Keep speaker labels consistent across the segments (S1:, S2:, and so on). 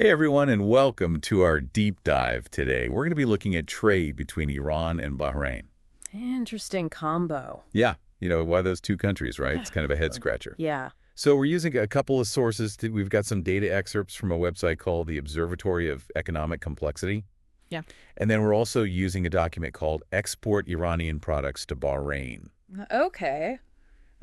S1: Hey everyone, and welcome to our deep dive today. We're going to be looking at trade between Iran and Bahrain.
S2: Interesting combo.
S1: Yeah, why those two countries, right? It's kind of a head scratcher.
S2: Yeah.
S1: So we're using a couple of sources. We've got some data excerpts from a website called the Observatory of Economic Complexity.
S2: Yeah.
S1: And then we're also using a document called Export Iranian Products to Bahrain.
S2: Okay.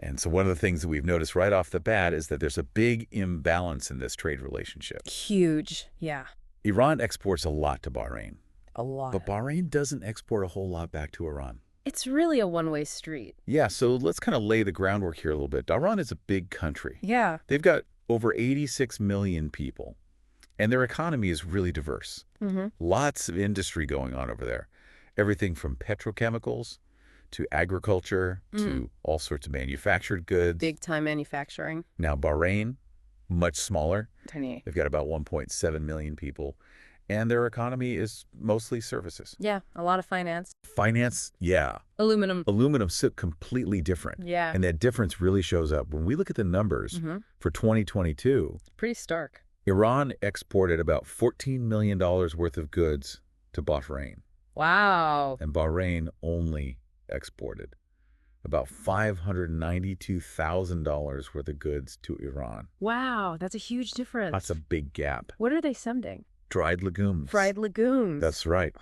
S1: And so one of the things that we've noticed right off the bat is that there's a big imbalance in this trade relationship.
S2: Huge. Yeah.
S1: Iran exports a lot to Bahrain,
S2: A lot.
S1: but Bahrain doesn't export a whole lot back to Iran.
S2: It's really a one-way street.
S1: Yeah, so let's kind of lay the groundwork here a little bit. Iran is a big country.
S2: Yeah.
S1: They've got over 86 million people, and their economy is really diverse. Lots of industry going on over there. Everything from petrochemicals to agriculture to all sorts of manufactured goods.
S2: Big-time manufacturing.
S1: Now, Bahrain, much smaller.
S2: Tiny.
S1: They've got about 1.7 million people, and their economy is mostly services.
S2: Yeah. A lot of finance.
S1: Finance, yeah.
S2: Aluminum.
S1: Aluminum's so completely different.
S2: Yeah.
S1: And that difference really shows up. When we look at the numbers for 2022,
S2: Pretty stark.
S1: Iran exported about $14 million worth of goods to Bahrain,
S2: Wow.
S1: and Bahrain only exported about $592,000 worth of goods to Iran.
S2: Wow. That's a huge difference.
S1: That's a big gap.
S2: What are they sending?
S1: Dried legumes.
S2: Fried legumes.
S1: That's right.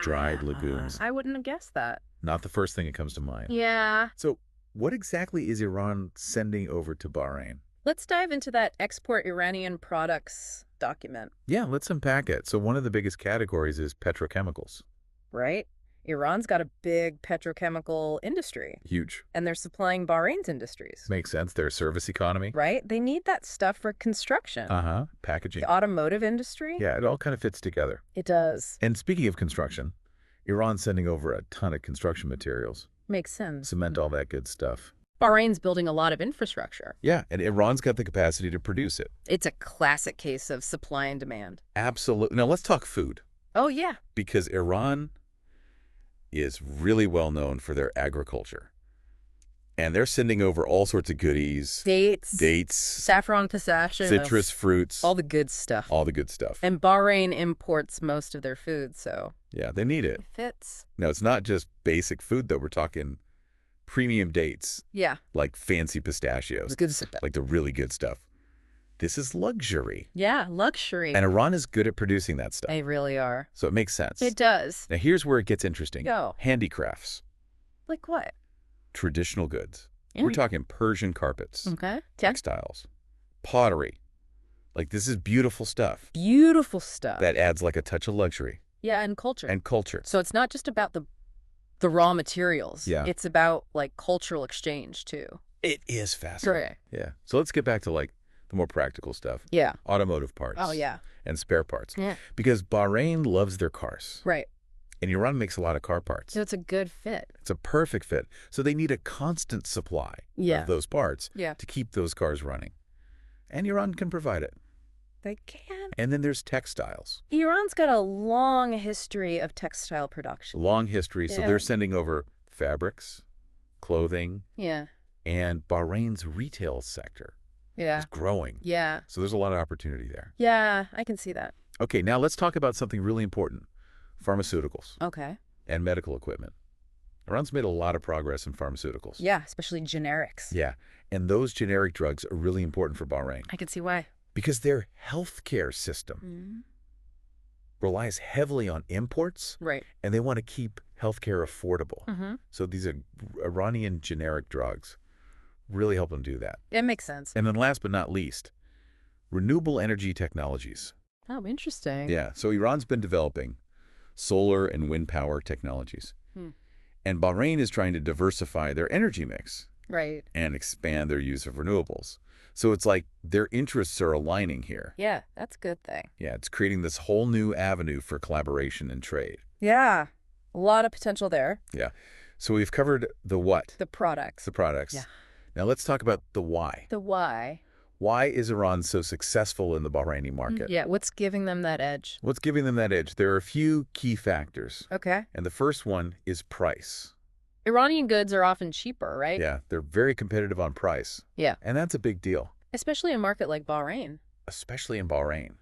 S1: Dried legumes.
S2: I wouldn't have guessed that.
S1: Not the first thing that comes to mind.
S2: Yeah.
S1: So what exactly is Iran sending over to Bahrain?
S2: Let's dive into that export Iranian products document,
S1: Yeah, let's unpack it. So one of the biggest categories is petrochemicals.
S2: right? Iran's got a big petrochemical industry,
S1: Huge.
S2: and they're supplying Bahrain's industries,
S1: Makes sense. Their service economy.
S2: right? They need that stuff for construction.
S1: Packaging.
S2: The automotive industry?
S1: Yeah, it all kind of fits together.
S2: It does.
S1: And speaking of construction, Iran's sending over a ton of construction materials.
S2: Makes sense.
S1: Cement, all that good stuff.
S2: Bahrain's building a lot of infrastructure.
S1: Yeah, and Iran's got the capacity to produce it.
S2: It's a classic case of supply and demand.
S1: Absolutely. Now let's talk food,
S2: Oh, yeah.
S1: because Iran is really well known for their agriculture. And they're sending over all sorts of goodies. Dates,
S2: Saffron, pistachios.
S1: citrus fruits,
S2: All the good stuff.
S1: all the good stuff.
S2: And Bahrain imports most of their food, so
S1: Yeah, they need it.
S2: it fits.
S1: Now, it's not just basic food, though. We're talking premium dates,
S2: Yeah.
S1: like fancy pistachios,
S2: It's good stuff.
S1: like the really good stuff. This is luxury.
S2: Yeah, luxury.
S1: And Iran is good at producing that stuff.
S2: They really are.
S1: So it makes sense.
S2: It does.
S1: Now, here's where it gets interesting.
S2: Go.
S1: Handicrafts,
S2: Like what?
S1: traditional goods.
S2: Yeah.
S1: We're talking Persian carpets,
S2: Okay.
S1: textiles, pottery. Like, this is beautiful stuff
S2: Beautiful stuff.
S1: that adds like a touch of luxury
S2: Yeah, and culture.
S1: and culture.
S2: So it's not just about the raw materials.
S1: Yeah.
S2: It's about like cultural exchange too.
S1: It is fascinating.
S2: Correct.
S1: Yeah. So let's get back to like the more practical stuff.
S2: Yeah.
S1: Automotive parts.
S2: Oh, yeah.
S1: And spare parts.
S2: Yeah.
S1: Because Bahrain loves their cars.
S2: Right.
S1: And Iran makes a lot of car parts.
S2: So it's a good fit.
S1: It's a perfect fit. So they need a constant supply
S2: Yeah.
S1: of those parts
S2: Yeah.
S1: to keep those cars running. And Iran can provide it.
S2: They can.
S1: And then there's textiles.
S2: Iran's got a long history of textile production.
S1: Long history. So
S2: Yeah.
S1: they're sending over fabrics, clothing,
S2: Yeah.
S1: and Bahrain's retail sector
S2: Yeah.
S1: is growing.
S2: Yeah.
S1: So there's a lot of opportunity there.
S2: Yeah. I can see that.
S1: Okay, now let's talk about something really important. Pharmaceuticals
S2: Okay.
S1: and medical equipment. Iran's made a lot of progress in pharmaceuticals.
S2: Yeah. Especially generics.
S1: Yeah, and those generic drugs are really important for Bahrain
S2: I can see why.
S1: because their healthcare system relies heavily on imports,
S2: Right.
S1: and they want to keep healthcare affordable.
S2: Mm-hmm.
S1: So these are Iranian generic drugs really help them do that.
S2: It makes sense.
S1: And then last but not least, renewable energy technologies.
S2: Oh, interesting.
S1: Yeah, so Iran's been developing solar and wind power technologies.
S2: Hmm.
S1: And Bahrain is trying to diversify their energy mix
S2: Right.
S1: and expand their use of renewables. So it's like their interests are aligning here.
S2: Yeah. That's a good thing.
S1: Yeah, it's creating this whole new avenue for collaboration and trade.
S2: Yeah. A lot of potential there.
S1: Yeah. So we've covered the what,
S2: The products.
S1: the products.
S2: Yeah.
S1: Now let's talk about the why.
S2: The why.
S1: Why is Iran so successful in the Bahraini market?
S2: Yeah. What's giving them that edge?
S1: What's giving them that edge? There are a few key factors.
S2: Okay.
S1: And the first one is price.
S2: Iranian goods are often cheaper, right?
S1: Yeah, they're very competitive on price.
S2: Yeah.
S1: And that's a big deal,
S2: Especially in a market like Bahrain.
S1: especially in Bahrain.